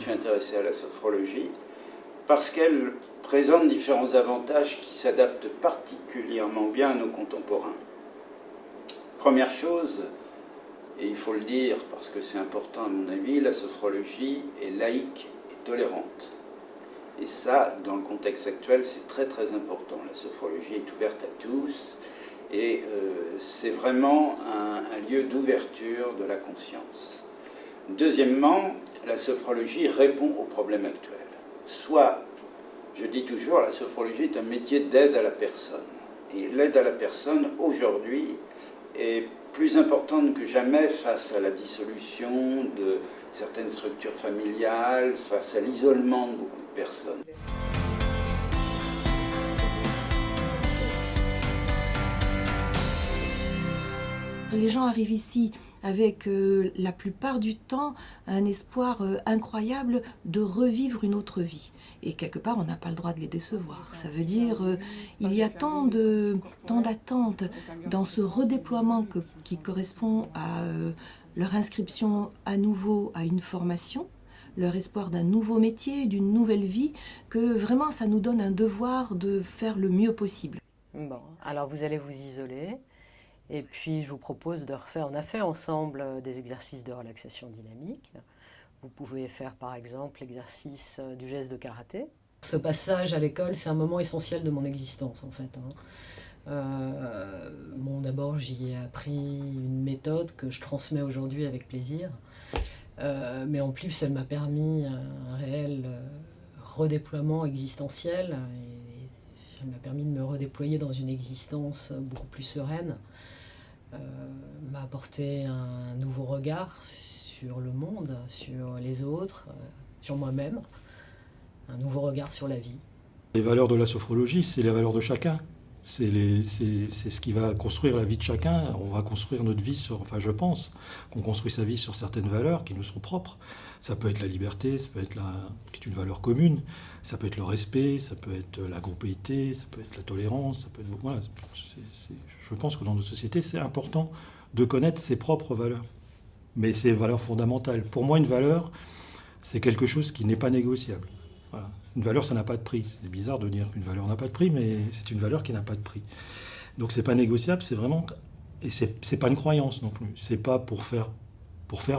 suis intéressé à la sophrologie parce qu'elle présente différents avantages qui s'adaptent particulièrement bien à nos contemporains. Première chose, et il faut le dire parce que c'est important à mon avis, la sophrologie est laïque et tolérante. Et ça, dans le contexte actuel, c'est très très important. La sophrologie est ouverte à tous et c'est vraiment un lieu d'ouverture de la conscience. Deuxièmement, la sophrologie répond aux problèmes actuels. Soit, je dis toujours, la sophrologie est un métier d'aide à la personne. Et l'aide à la personne, aujourd'hui, est plus importante que jamais face à la dissolution de certaines structures familiales, face à l'isolement de beaucoup de personnes. Les gens arrivent ici avec la plupart du temps un espoir incroyable de revivre une autre vie. Et quelque part, on n'a pas le droit de les décevoir. Ça veut dire il y a tant d'attentes dans ce redéploiement qui correspond à leur inscription à nouveau à une formation, leur espoir d'un nouveau métier, d'une nouvelle vie, que vraiment ça nous donne un devoir de faire le mieux possible. Bon, alors vous allez vous isoler. Et puis je vous propose de refaire, on a fait ensemble des exercices de relaxation dynamique. Vous pouvez faire par exemple l'exercice du geste de karaté. Ce passage à l'école, c'est un moment essentiel de mon existence en fait. Bon, d'abord j'y ai appris une méthode que je transmets aujourd'hui avec plaisir. Mais en plus elle m'a permis un réel redéploiement existentiel. Et elle m'a permis de me redéployer dans une existence beaucoup plus sereine. M'a apporté un nouveau regard sur le monde, sur les autres, sur moi-même, un nouveau regard sur la vie. Les valeurs de la sophrologie, c'est les valeurs de chacun. C'est ce qui va construire la vie de chacun. On va construire notre vie enfin je pense qu'on construit sa vie sur certaines valeurs qui nous sont propres. Ça peut être la liberté, ça peut être qui est une valeur commune, ça peut être le respect, ça peut être la groupéité, ça peut être la tolérance, ça peut être, voilà, je pense que dans notre société, c'est important de connaître ses propres valeurs. Mais c'est valeurs fondamentales. Pour moi, une valeur, c'est quelque chose qui n'est pas négociable. Voilà. Une valeur, ça n'a pas de prix. C'est bizarre de dire qu'une valeur n'a pas de prix, mais c'est une valeur qui n'a pas de prix. Donc c'est pas négociable, c'est vraiment... Et c'est pas une croyance non plus. C'est pas pour faire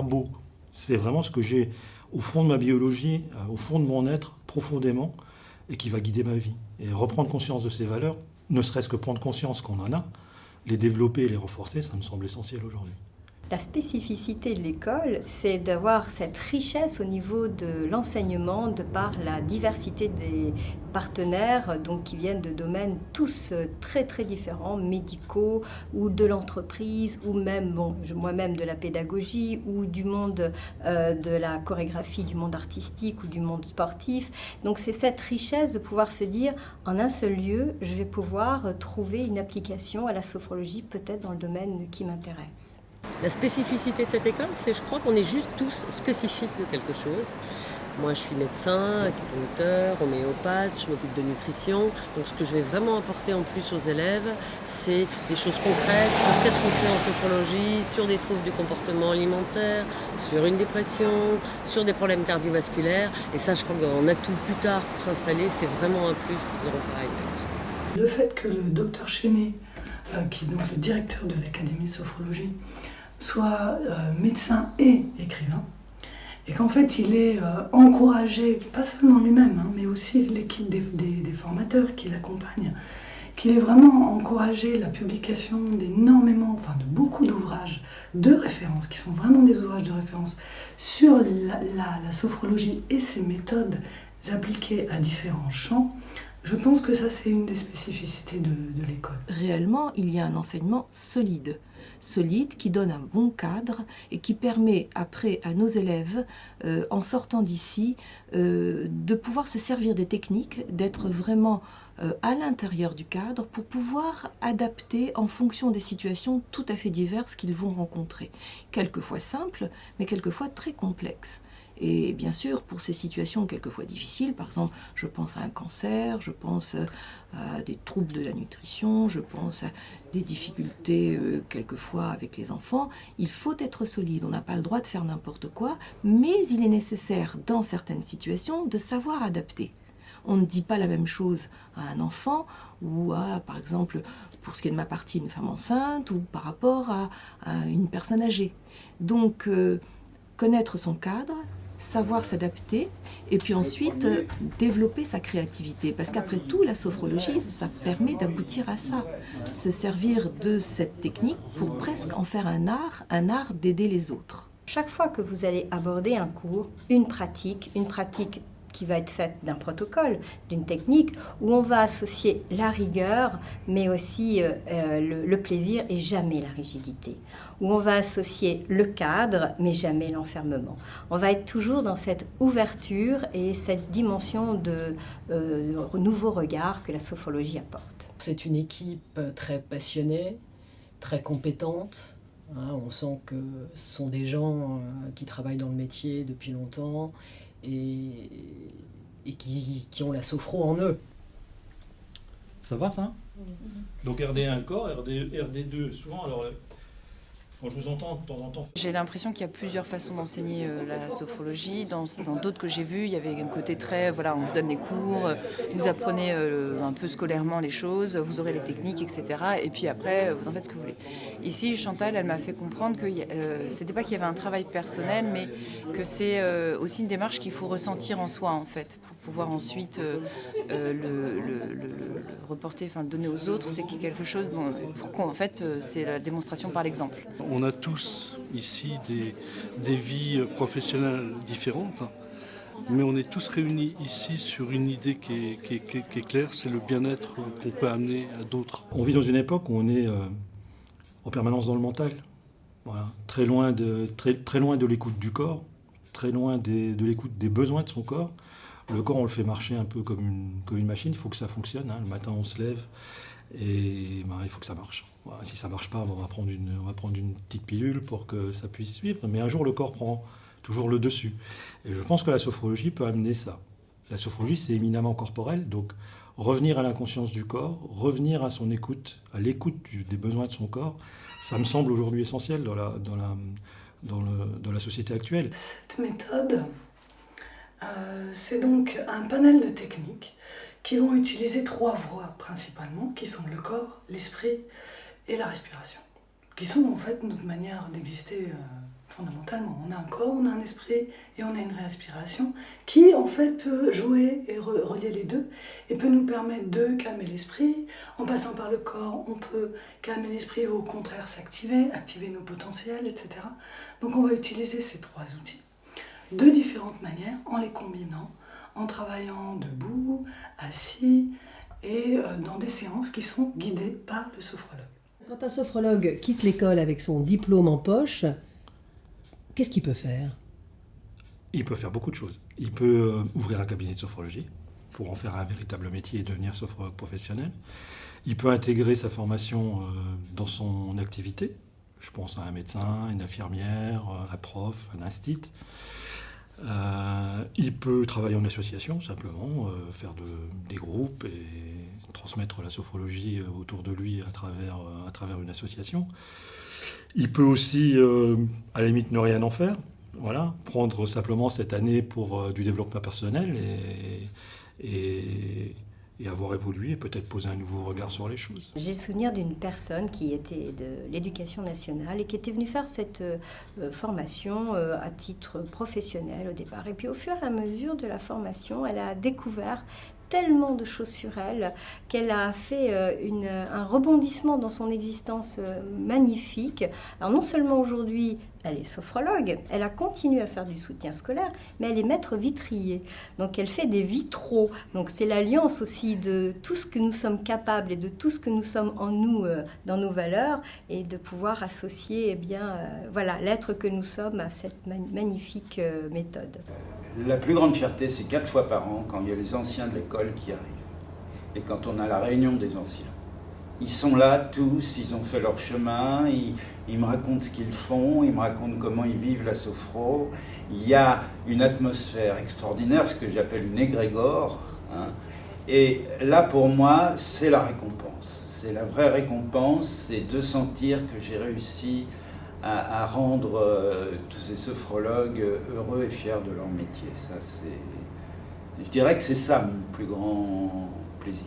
beau. C'est vraiment ce que j'ai au fond de ma biologie, au fond de mon être, profondément, et qui va guider ma vie. Et reprendre conscience de ces valeurs, ne serait-ce que prendre conscience qu'on en a, les développer et les renforcer, ça me semble essentiel aujourd'hui. La spécificité de l'école, c'est d'avoir cette richesse au niveau de l'enseignement, de par la diversité des partenaires, donc qui viennent de domaines tous très très différents, médicaux ou de l'entreprise, ou même, moi-même de la pédagogie, ou du monde de la chorégraphie, du monde artistique ou du monde sportif. Donc c'est cette richesse de pouvoir se dire, en un seul lieu, je vais pouvoir trouver une application à la sophrologie, peut-être dans le domaine qui m'intéresse. La spécificité de cette école, c'est je crois qu'on est juste tous spécifiques de quelque chose. Moi, je suis médecin, acupuncteur, homéopathe, je m'occupe de nutrition. Donc, ce que je vais vraiment apporter en plus aux élèves, c'est des choses concrètes sur qu'est-ce qu'on fait en sophrologie, sur des troubles du comportement alimentaire, sur une dépression, sur des problèmes cardiovasculaires. Et ça, je crois qu'en atout plus tard pour s'installer, c'est vraiment un plus qu'ils n'auront pas ailleurs. Le fait que le docteur Chénet, qui est donc le directeur de l'Académie de sophrologie, soit médecin et écrivain, et qu'en fait il est encouragé, pas seulement lui-même, mais aussi l'équipe des formateurs qui l'accompagnent, qu'il est vraiment encouragé la publication de beaucoup d'ouvrages de référence, qui sont vraiment des ouvrages de référence, sur la sophrologie et ses méthodes appliquées à différents champs. Je pense que ça, c'est une des spécificités de l'école. Réellement, il y a un enseignement solide qui donne un bon cadre et qui permet après à nos élèves, en sortant d'ici, de pouvoir se servir des techniques, d'être vraiment à l'intérieur du cadre pour pouvoir adapter en fonction des situations tout à fait diverses qu'ils vont rencontrer. Quelquefois simples, mais quelquefois très complexes. Et bien sûr, pour ces situations quelquefois difficiles, par exemple, je pense à un cancer, je pense à des troubles de la nutrition, je pense à des difficultés quelquefois avec les enfants, il faut être solide, on n'a pas le droit de faire n'importe quoi, mais il est nécessaire, dans certaines situations, de savoir adapter. On ne dit pas la même chose à un enfant ou à, par exemple, pour ce qui est de ma partie, une femme enceinte ou par rapport à une personne âgée. Donc, connaître son cadre, savoir s'adapter et puis ensuite développer sa créativité. Parce qu'après tout, la sophrologie, ça permet d'aboutir à ça. Se servir de cette technique pour presque en faire un art d'aider les autres. Chaque fois que vous allez aborder un cours, une pratique qui va être faite d'un protocole, d'une technique, où on va associer la rigueur, mais aussi le plaisir et jamais la rigidité. Où on va associer le cadre, mais jamais l'enfermement. On va être toujours dans cette ouverture et cette dimension de nouveau regard que la sophrologie apporte. C'est une équipe très passionnée, très compétente. On sent que ce sont des gens qui travaillent dans le métier depuis longtemps et qui ont la sophro en eux. Ça va ça ? Donc RD1 corps, RD2 souvent, alors quand je vous entends de temps en temps. J'ai l'impression qu'il y a plusieurs façons d'enseigner la sophrologie. Dans d'autres que j'ai vues, il y avait un côté très, voilà, on vous donne les cours, vous apprenez un peu scolairement les choses, vous aurez les techniques, etc. Et puis après, vous en faites ce que vous voulez. Ici, Chantal, elle m'a fait comprendre que c'était pas qu'il y avait un travail personnel, mais que c'est aussi une démarche qu'il faut ressentir en soi, en fait, pour pouvoir ensuite le reporter, enfin le donner aux autres. C'est quelque chose pour quoi, en fait, c'est la démonstration par l'exemple. On a tous ici des vies professionnelles différentes, mais on est tous réunis ici sur une idée qui est claire, c'est le bien-être qu'on peut amener à d'autres. On vit dans une époque où on est en permanence dans le mental, voilà. Très loin de l'écoute du corps, très loin de l'écoute des besoins de son corps. Le corps, on le fait marcher un peu comme une machine, il faut que ça fonctionne. Le matin, on se lève et il faut que ça marche. Voilà. Si ça ne marche pas, on va prendre une petite pilule pour que ça puisse suivre. Mais un jour, le corps prend toujours le dessus. Et je pense que la sophrologie peut amener ça. La sophrologie, c'est éminemment corporel, donc revenir à l'inconscience du corps, revenir à son écoute, à l'écoute des besoins de son corps, ça me semble aujourd'hui essentiel dans la société actuelle. Cette méthode, c'est donc un panel de techniques qui vont utiliser 3 voies principalement, qui sont le corps, l'esprit et la respiration, qui sont en fait notre manière d'exister fondamentalement. On a un corps, on a un esprit et on a une respiration qui en fait peut jouer et relier les deux et peut nous permettre de calmer l'esprit. En passant par le corps, on peut calmer l'esprit ou au contraire s'activer, activer nos potentiels, etc. Donc on va utiliser ces 3 outils de différentes manières en les combinant, en travaillant debout, assis et dans des séances qui sont guidées par le sophrologue. Quand un sophrologue quitte l'école avec son diplôme en poche, qu'est-ce qu'il peut faire ? Il peut faire beaucoup de choses. Il peut ouvrir un cabinet de sophrologie pour en faire un véritable métier et devenir sophrologue professionnel. Il peut intégrer sa formation dans son activité. Je pense à un médecin, une infirmière, un prof, un instit. Il peut travailler en association, simplement, faire des groupes et transmettre la sophrologie autour de lui à travers une association. Il peut aussi, à la limite, ne rien en faire. Voilà, prendre simplement cette année pour du développement personnel et avoir évolué et peut-être poser un nouveau regard sur les choses. J'ai le souvenir d'une personne qui était de l'Éducation nationale et qui était venue faire cette formation à titre professionnel au départ. Et puis au fur et à mesure de la formation, elle a découvert tellement de choses sur elle qu'elle a fait un rebondissement dans son existence magnifique. Alors non seulement aujourd'hui, elle est sophrologue, elle a continué à faire du soutien scolaire, mais elle est maître vitrier. Donc elle fait des vitraux. Donc c'est l'alliance aussi de tout ce que nous sommes capables et de tout ce que nous sommes en nous, dans nos valeurs, et de pouvoir associer l'être que nous sommes à cette magnifique méthode. La plus grande fierté, c'est 4 fois par an, quand il y a les anciens de l'école qui arrivent. et quand on a la réunion des anciens. Ils sont là tous, ils ont fait leur chemin, ils me racontent ce qu'ils font, ils me racontent comment ils vivent la sophro. Il y a une atmosphère extraordinaire, ce que j'appelle une égrégore. Hein. Et là, pour moi, c'est la récompense. C'est la vraie récompense, c'est de sentir que j'ai réussi à rendre tous ces sophrologues heureux et fiers de leur métier. Ça, je dirais que c'est ça mon plus grand plaisir.